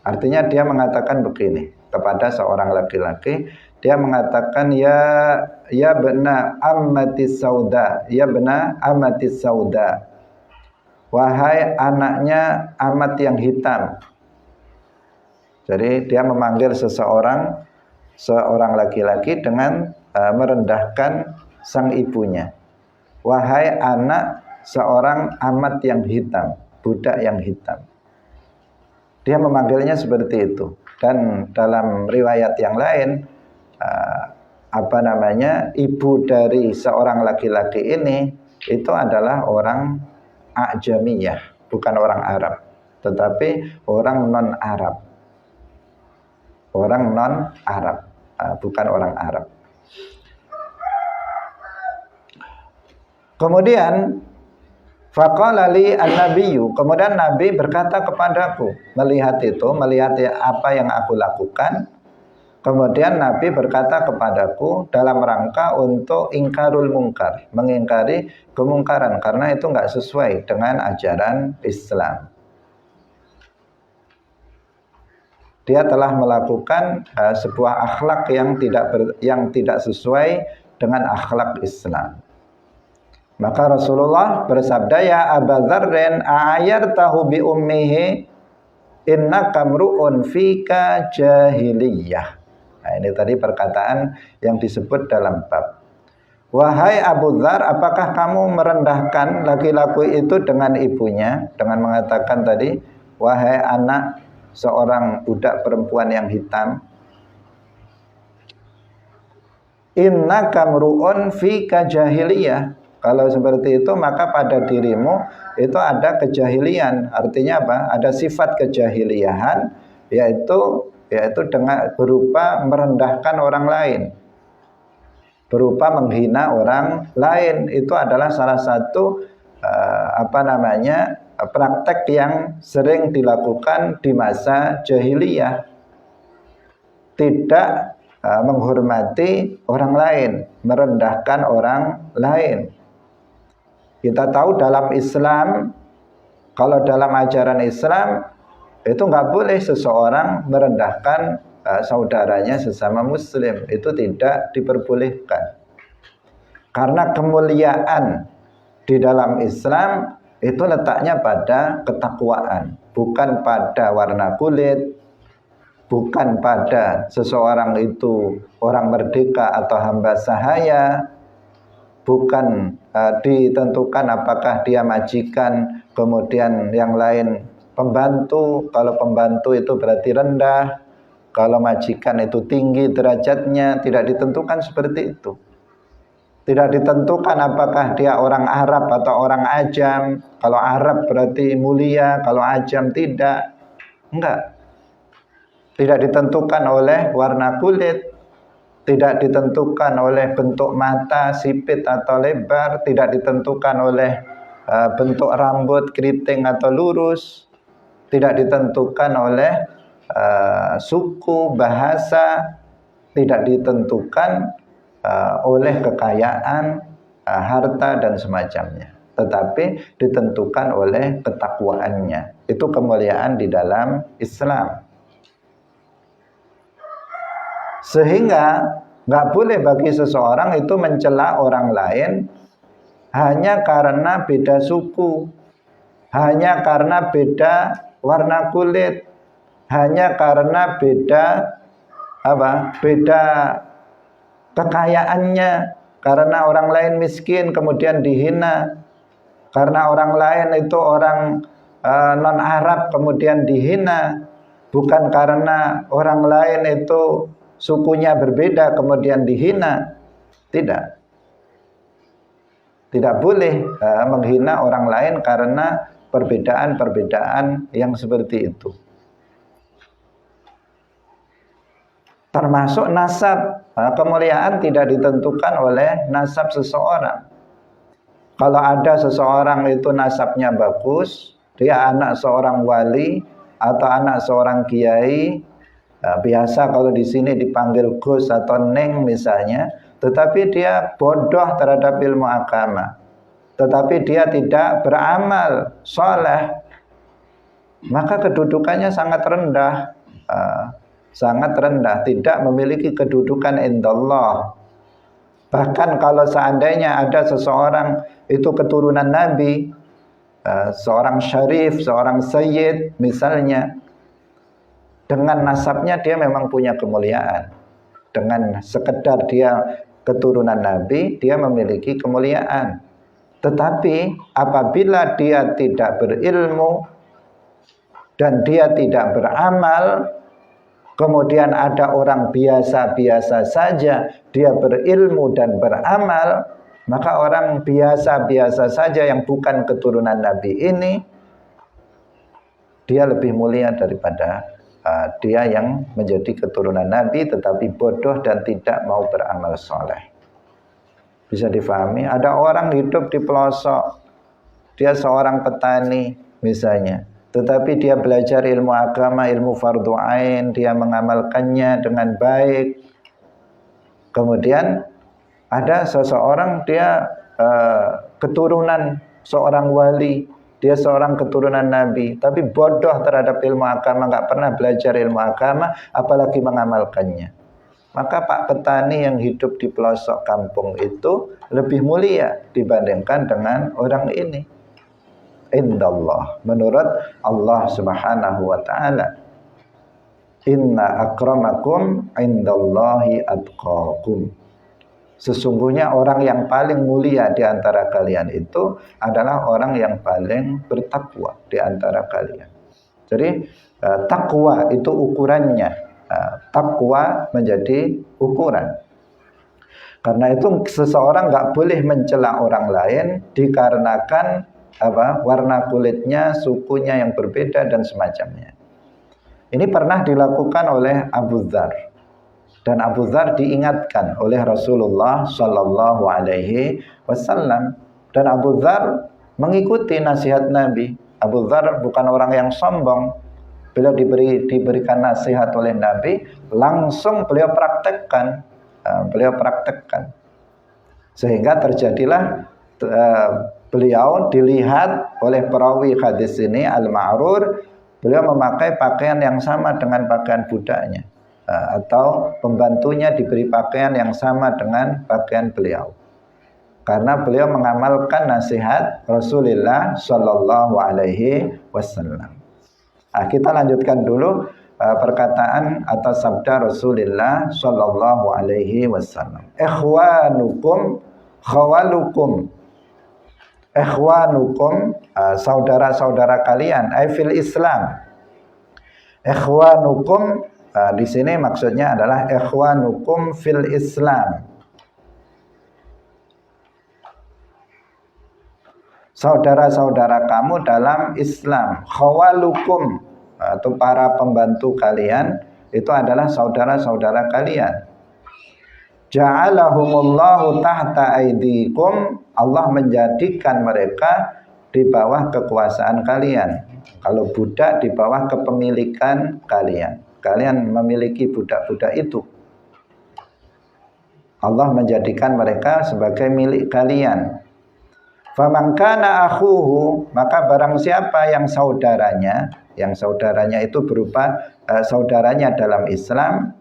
Artinya dia mengatakan begini kepada seorang laki-laki, dia mengatakan, ya bena ammatis sauda, ya bena ammatis sauda, wahai anaknya amat yang hitam. Jadi dia memanggil seorang laki-laki dengan merendahkan sang ibunya. Wahai anak seorang amat yang hitam, budak yang hitam. Dia memanggilnya seperti itu. Dan dalam riwayat yang lain, ibu dari seorang laki-laki ini itu adalah orang A'jamiyah, bukan orang Arab, tetapi orang non-Arab. Orang non-Arab, bukan orang Arab. Kemudian faqala li an-nabiyyu, kemudian Nabi berkata kepadaku, melihat apa yang aku lakukan. Kemudian Nabi berkata kepadaku dalam rangka untuk ingkarul mungkar, mengingkari kemungkaran, karena itu enggak sesuai dengan ajaran Islam. Dia telah melakukan sebuah akhlak yang tidak sesuai dengan akhlak Islam. Maka Rasulullah bersabda, ya Aba Dzarrin a'ayartahu bi ummihi innaka mru'un fika jahiliyah. Nah, ini tadi perkataan yang disebut dalam bab. Wahai Abu Dzar, apakah kamu merendahkan laki-laki itu dengan ibunya, dengan mengatakan tadi, wahai anak seorang budak perempuan yang hitam, innaka mru'un fika jahiliyah. Kalau seperti itu, maka pada dirimu itu ada kejahilian. Artinya apa? Ada sifat kejahiliahan, yaitu dengan berupa merendahkan orang lain, berupa menghina orang lain. Itu adalah salah satu praktek yang sering dilakukan di masa jahiliyah. Tidak menghormati orang lain, merendahkan orang lain. Kita tahu dalam Islam, kalau dalam ajaran Islam itu nggak boleh seseorang merendahkan saudaranya sesama muslim, itu tidak diperbolehkan. Karena kemuliaan di dalam Islam itu letaknya pada ketakwaan, bukan pada warna kulit, bukan pada seseorang itu orang merdeka atau hamba sahaya, bukan ditentukan apakah dia majikan, kemudian yang lain pembantu. Kalau pembantu itu berarti rendah, kalau majikan itu tinggi derajatnya. Tidak ditentukan seperti itu. Tidak ditentukan apakah dia orang Arab atau orang Ajam. Kalau Arab berarti mulia, kalau Ajam tidak. Enggak. Tidak ditentukan oleh warna kulit, tidak ditentukan oleh bentuk mata, sipit atau lebar, tidak ditentukan oleh bentuk rambut keriting atau lurus, tidak ditentukan oleh suku, bahasa, tidak ditentukan oleh kekayaan, harta dan semacamnya, tetapi ditentukan oleh ketakwaannya. Itu kemuliaan di dalam Islam. Sehingga nggak boleh bagi seseorang itu mencela orang lain hanya karena beda suku, hanya karena beda warna kulit, hanya karena beda beda kekayaannya, karena orang lain miskin kemudian dihina, karena orang lain itu orang non Arab kemudian dihina, bukan karena orang lain itu sukunya berbeda kemudian dihina. Tidak boleh menghina orang lain karena perbedaan-perbedaan yang seperti itu. Termasuk nasab. Kemuliaan tidak ditentukan oleh nasab seseorang. Kalau ada seseorang itu nasabnya bagus, dia anak seorang wali atau anak seorang kiai, biasa kalau di sini dipanggil Gus atau Neng misalnya, tetapi dia bodoh terhadap ilmu agama, tetapi dia tidak beramal soleh, maka kedudukannya sangat rendah. Sangat rendah, tidak memiliki kedudukan indallah. Bahkan kalau seandainya ada seseorang itu keturunan Nabi, seorang syarif, seorang sayyid misalnya, dengan nasabnya dia memang punya kemuliaan. Dengan sekedar dia keturunan Nabi, dia memiliki kemuliaan. Tetapi apabila dia tidak berilmu dan dia tidak beramal, kemudian ada orang biasa-biasa saja, dia berilmu dan beramal, maka orang biasa-biasa saja yang bukan keturunan Nabi ini, dia lebih mulia daripada dia yang menjadi keturunan Nabi tetapi bodoh dan tidak mau beramal soleh. Bisa difahami? Ada orang hidup di pelosok, dia seorang petani misalnya, tetapi dia belajar ilmu agama, ilmu fardu ain, dia mengamalkannya dengan baik. Kemudian ada seseorang dia keturunan seorang wali, dia seorang keturunan Nabi, tapi bodoh terhadap ilmu agama, nggak pernah belajar ilmu agama, apalagi mengamalkannya. Maka Pak petani yang hidup di pelosok kampung itu lebih mulia dibandingkan dengan orang ini. Indallah, menurut Allah Subhanahu wa taala, inna akramakum indallahi atqakum. Sesungguhnya orang yang paling mulia di antara kalian itu adalah orang yang paling bertakwa di antara kalian. Jadi takwa itu ukurannya, takwa menjadi ukuran. Karena itu seseorang nggak boleh mencela orang lain dikarenakan warna kulitnya, sukunya yang berbeda dan semacamnya. Ini pernah dilakukan oleh Abu Dzar, dan Abu Dzar diingatkan oleh Rasulullah Shallallahu Alaihi Wasallam, dan Abu Dzar mengikuti nasihat Nabi. Abu Dzar bukan orang yang sombong. Beliau diberikan nasihat oleh Nabi, langsung beliau praktekkan, sehingga terjadilah beliau dilihat oleh perawi hadis ini Al-Ma'rur, beliau memakai pakaian yang sama dengan pakaian budaknya, atau pembantunya diberi pakaian yang sama dengan pakaian beliau, karena beliau mengamalkan nasihat Rasulullah Shallallahu Alaihi Wasallam. Kita lanjutkan dulu perkataan atau sabda Rasulullah Shallallahu Alaihi Wasallam. Ikhwanukum khawalukum. Ikhwanukum, saudara-saudara kalian, fil Islam. Ikhwanukum di sini maksudnya adalah ikhwanukum fil Islam. Saudara-saudara kamu dalam Islam. Khawalukum, atau para pembantu kalian itu adalah saudara-saudara kalian. Ja'alahumullahu tahta aidikum, Allah menjadikan mereka di bawah kekuasaan kalian. Kalau budak di bawah kepemilikan kalian. Kalian memiliki budak-budak itu. Allah menjadikan mereka sebagai milik kalian. Faman kana akhuhu, maka barang siapa yang saudaranya itu berupa saudaranya dalam Islam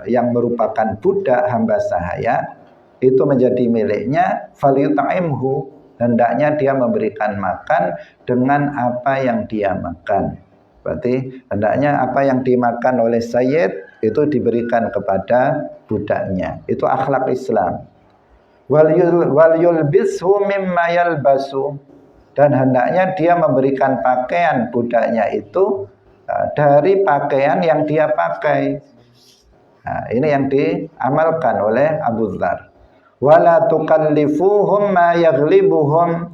yang merupakan budak hamba sahaya, itu menjadi miliknya, falyut'imhu, hendaknya dia memberikan makan dengan apa yang dia makan. Berarti hendaknya apa yang dimakan oleh sayyid itu diberikan kepada budaknya. Itu akhlak Islam. Wal yulbishu mimma yalbasu, dan hendaknya dia memberikan pakaian budaknya itu dari pakaian yang dia pakai. Nah, ini yang diamalkan oleh Abu Dzar. Wala tukallifuhum ma yaghlibuhum,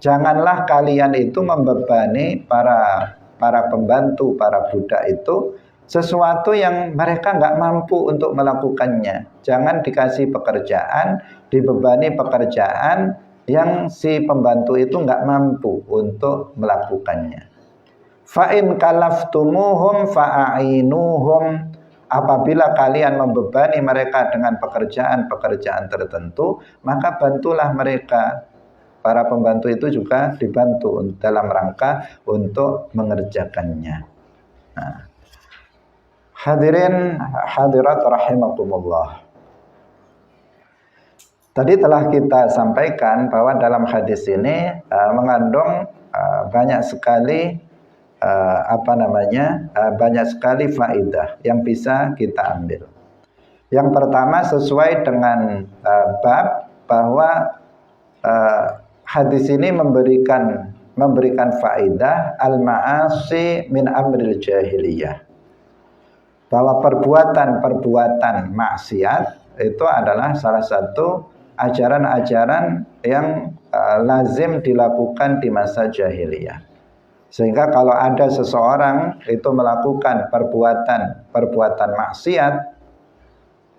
janganlah kalian itu membebani para pembantu, para budak itu sesuatu yang mereka nggak mampu untuk melakukannya. Jangan dikasih pekerjaan, dibebani pekerjaan yang si pembantu itu nggak mampu untuk melakukannya. Fa'in kalaftumuhum fa'ainuhum, apabila kalian membebani mereka dengan pekerjaan-pekerjaan tertentu, maka bantulah mereka. Para pembantu itu juga dibantu dalam rangka untuk mengerjakannya. Nah, hadirin hadirat rahimakumullah. Tadi telah kita sampaikan bahwa dalam hadis ini mengandung banyak sekali banyak sekali faidah yang bisa kita ambil. Yang pertama, sesuai dengan bab, bahwa hadis ini memberikan faidah al-ma'asi min amril jahiliyah, bahwa perbuatan maksiat itu adalah salah satu ajaran-ajaran yang lazim dilakukan di masa jahiliyah. Sehingga kalau ada seseorang itu melakukan perbuatan maksiat,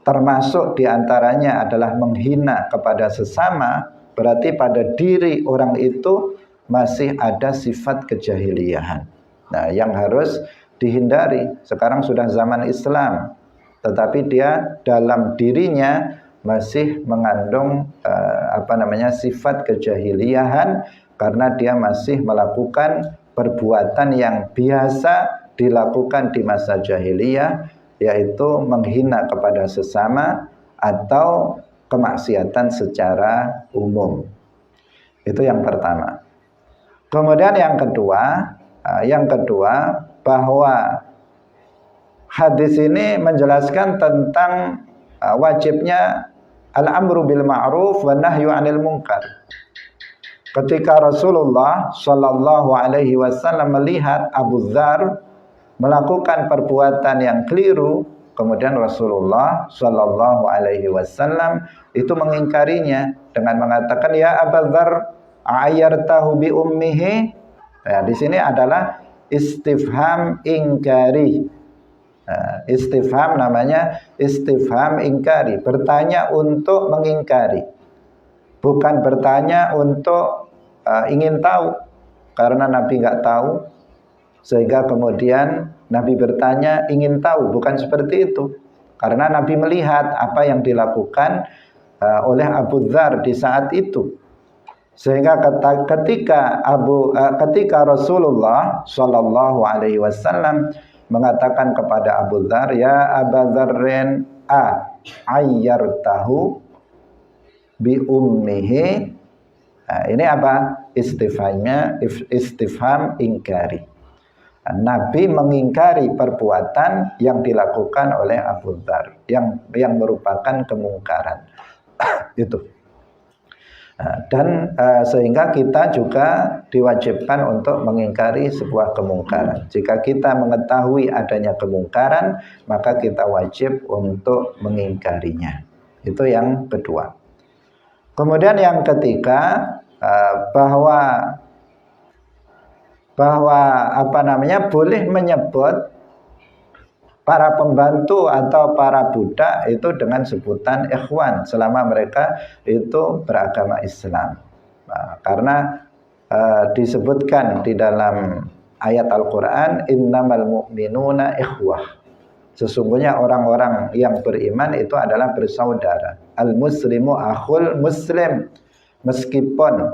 termasuk diantaranya adalah menghina kepada sesama, berarti pada diri orang itu masih ada sifat kejahiliahan. Nah, yang harus dihindari. Sekarang sudah zaman Islam, tetapi dia dalam dirinya masih mengandung sifat kejahiliahan, karena dia masih melakukan perbuatan yang biasa dilakukan di masa jahiliyah, yaitu menghina kepada sesama atau kemaksiatan secara umum. Itu yang pertama. Kemudian yang kedua, bahwa hadis ini menjelaskan tentang wajibnya al-amru bil ma'ruf wa nahyu 'anil munkar. Ketika Rasulullah Shallallahu Alaihi Wasallam melihat Abu Dzar melakukan perbuatan yang keliru, kemudian Rasulullah Shallallahu Alaihi Wasallam itu mengingkarinya dengan mengatakan, ya Abu Dzar, ayartahu bi ummihi. Nah, di sini adalah istifham ingkari. Istifham namanya istifham ingkari, bertanya untuk mengingkari, bukan bertanya untuk ingin tahu, karena Nabi nggak tahu sehingga kemudian Nabi bertanya ingin tahu. Bukan seperti itu, karena Nabi melihat apa yang dilakukan oleh Abu Dzar di saat itu, sehingga ketika Rasulullah Shallallahu Alaihi Wasallam mengatakan kepada Abu Dzar, ya Abu Dzarrin ayyartahu bi ummihi. Nah, ini apa? Istifham ingkari. Nabi mengingkari perbuatan yang dilakukan oleh Abu Dzar yang merupakan kemungkaran. Itu. Dan sehingga kita juga diwajibkan untuk mengingkari sebuah kemungkaran. Jika kita mengetahui adanya kemungkaran, maka kita wajib untuk mengingkarinya. Itu yang kedua. Kemudian yang ketiga, bahwa boleh menyebut para pembantu atau para budak itu dengan sebutan ikhwan selama mereka itu beragama Islam. Nah, karena disebutkan di dalam ayat Al-Qur'an, innamal mu'minuna ikhwah. Sesungguhnya orang-orang yang beriman itu adalah bersaudara. Al-muslimu akhul muslim. Meskipun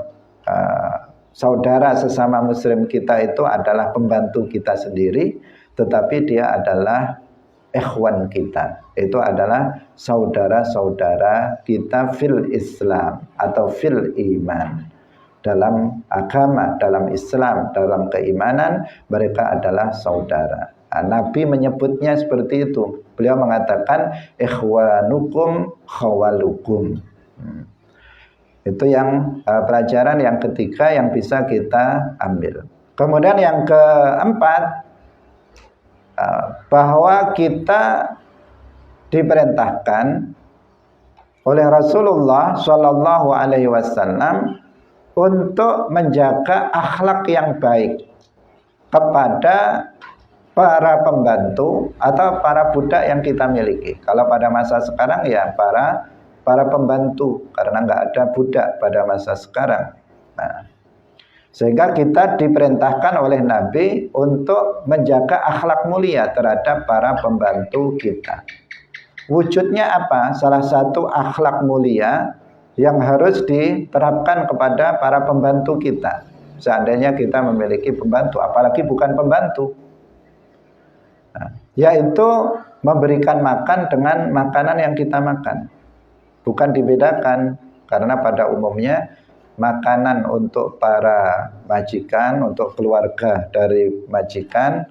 saudara sesama muslim kita itu adalah pembantu kita sendiri, tetapi dia adalah ikhwan kita. Itu adalah saudara-saudara kita fil Islam atau fil iman. dalam agama, dalam Islam, dalam keimanan, mereka adalah saudara. Nah, Nabi menyebutnya seperti itu. Beliau mengatakan ikhwanukum khawalukum. Itu yang pelajaran yang ketiga yang bisa kita ambil. Kemudian yang keempat, bahwa kita diperintahkan oleh Rasulullah Shallallahu Alaihi Wasallam untuk menjaga akhlak yang baik kepada para pembantu atau para budak yang kita miliki. Kalau pada masa sekarang ya para pembantu, karena nggak ada budak pada masa sekarang. Nah, sehingga kita diperintahkan oleh Nabi untuk menjaga akhlak mulia terhadap para pembantu kita. Wujudnya apa? Salah satu akhlak mulia yang harus diterapkan kepada para pembantu kita. Seandainya kita memiliki pembantu, apalagi bukan pembantu, yaitu memberikan makan dengan makanan yang kita makan. Bukan dibedakan, karena pada umumnya makanan untuk para majikan, untuk keluarga dari majikan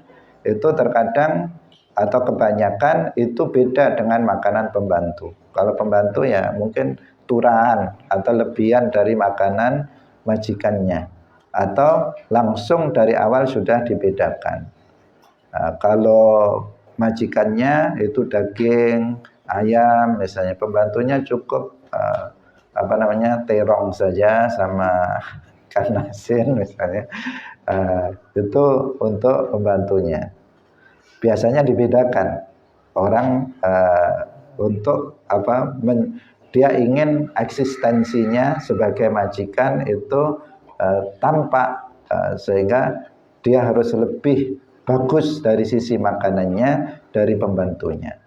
itu terkadang atau kebanyakan itu beda dengan makanan pembantu. Kalau pembantu ya mungkin turahan atau lebihan dari makanan majikannya, atau langsung dari awal sudah dibedakan. Nah, kalau majikannya itu daging ayam misalnya, pembantunya cukup terong saja sama ikan asin misalnya, itu untuk pembantunya. Biasanya dibedakan orang untuk dia ingin eksistensinya sebagai majikan itu tampak, sehingga dia harus lebih bagus dari sisi makanannya dari pembantunya.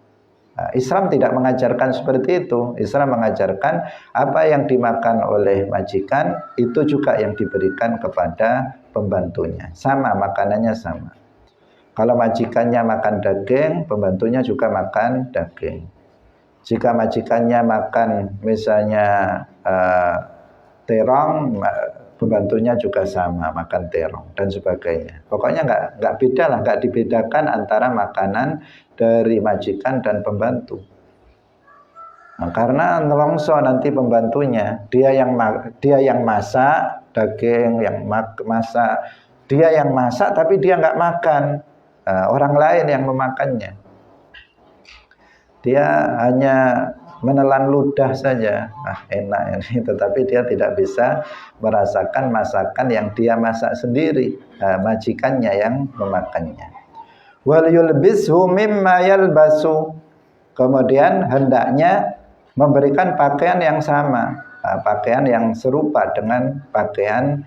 Nah, Islam tidak mengajarkan seperti itu. Islam mengajarkan apa yang dimakan oleh majikan itu juga yang diberikan kepada pembantunya. Sama, makanannya sama. Kalau majikannya makan daging, pembantunya juga makan daging. Jika majikannya makan misalnya terong, pembantunya juga sama makan terong dan sebagainya. Pokoknya nggak beda lah, nggak dibedakan antara makanan dari majikan dan pembantu. Nah, karena nelongso nanti pembantunya, dia yang masak daging, dia yang masak tapi dia nggak makan. Orang lain yang memakannya. Dia hanya menelan ludah saja, enak ini, tetapi dia tidak bisa merasakan masakan yang dia masak sendiri, majikannya yang memakannya. Wal yulbishu mimma yalbasu, kemudian hendaknya memberikan pakaian yang sama, pakaian yang serupa dengan pakaian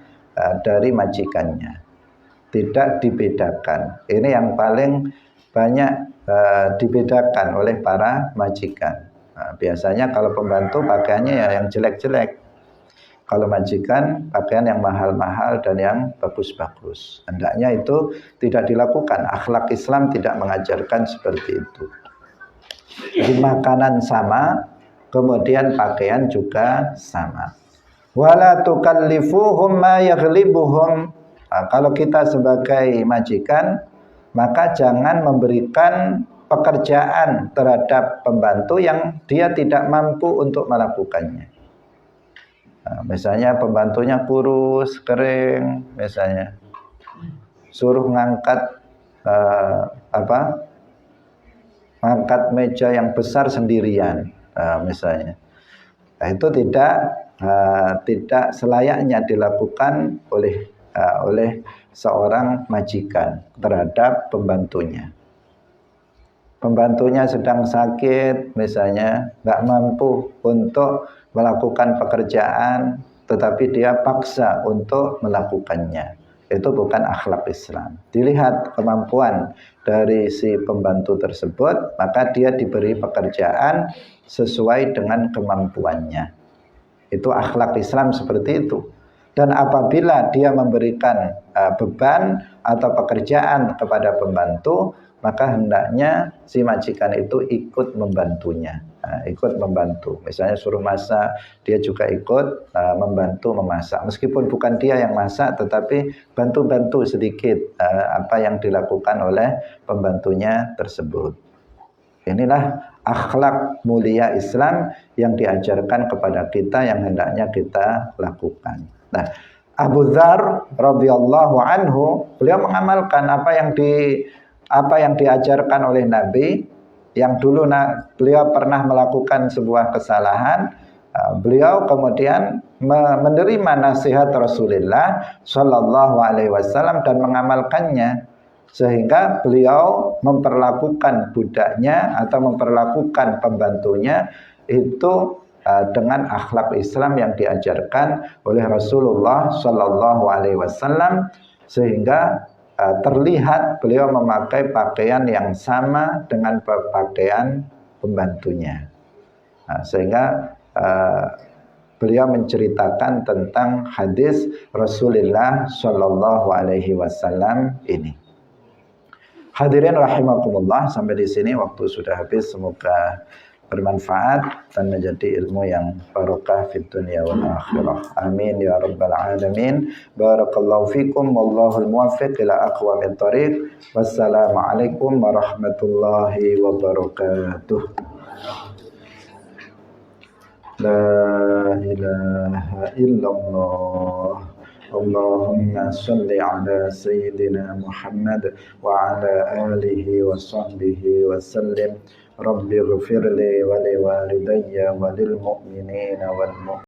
dari majikannya, tidak dibedakan. Ini yang paling banyak dibedakan oleh para majikan. Nah, biasanya kalau pembantu pakaiannya ya yang jelek-jelek. Kalau majikan pakaian yang mahal-mahal dan yang bagus-bagus. Hendaknya itu tidak dilakukan. Akhlak Islam tidak mengajarkan seperti itu. Jadi makanan sama, kemudian pakaian juga sama. Wala tukallifuhum ma yaghlibuhum. Nah, kalau kita sebagai majikan, maka jangan memberikan pekerjaan terhadap pembantu yang dia tidak mampu untuk melakukannya. Nah, misalnya pembantunya kurus, kering, misalnya suruh ngangkat ngangkat meja yang besar sendirian, misalnya. Nah, itu tidak selayaknya dilakukan oleh seorang majikan terhadap pembantunya. Pembantunya sedang sakit, misalnya nggak mampu untuk melakukan pekerjaan, tetapi dia paksa untuk melakukannya. Itu bukan akhlak Islam. Dilihat kemampuan dari si pembantu tersebut, maka dia diberi pekerjaan sesuai dengan kemampuannya. Itu akhlak Islam seperti itu. Dan apabila dia memberikan beban atau pekerjaan kepada pembantu, maka hendaknya si majikan itu ikut membantunya, ikut membantu. Misalnya suruh masak, dia juga ikut membantu memasak. Meskipun bukan dia yang masak, tetapi bantu-bantu sedikit apa yang dilakukan oleh pembantunya tersebut. Inilah akhlak mulia Islam yang diajarkan kepada kita, yang hendaknya kita lakukan. Nah, Abu Dzar radhiyallahu anhu, beliau mengamalkan apa yang diajarkan oleh Nabi. Yang dulu beliau pernah melakukan sebuah kesalahan, beliau kemudian menerima nasihat Rasulullah Shallallahu Alaihi Wasallam dan mengamalkannya, sehingga beliau memperlakukan budaknya atau memperlakukan pembantunya itu dengan akhlak Islam yang diajarkan oleh Rasulullah Shallallahu Alaihi Wasallam, sehingga terlihat beliau memakai pakaian yang sama dengan pakaian pembantunya. Sehingga beliau menceritakan tentang hadis Rasulullah Shallallahu Alaihi Wasallam ini. Hadirin rahimakumullah, sampai di sini waktu sudah habis. Semoga bermanfaat dan menjadi ilmu yang barokah fid dunya wal akhirah. Amin ya rabbal alamin. Barakallahu fikum wallahul muwaffiq ila aqwamit thoriq. Wassalamualaikum warahmatullahi wabarakatuh. La ilaha illallah. Allahumma salli ala sayyidina Muhammad wa ala alihi wa sahbihi wa sallim. Rabbi ghfirli wa li walidayya wa lil mu'minina wal mu'minat.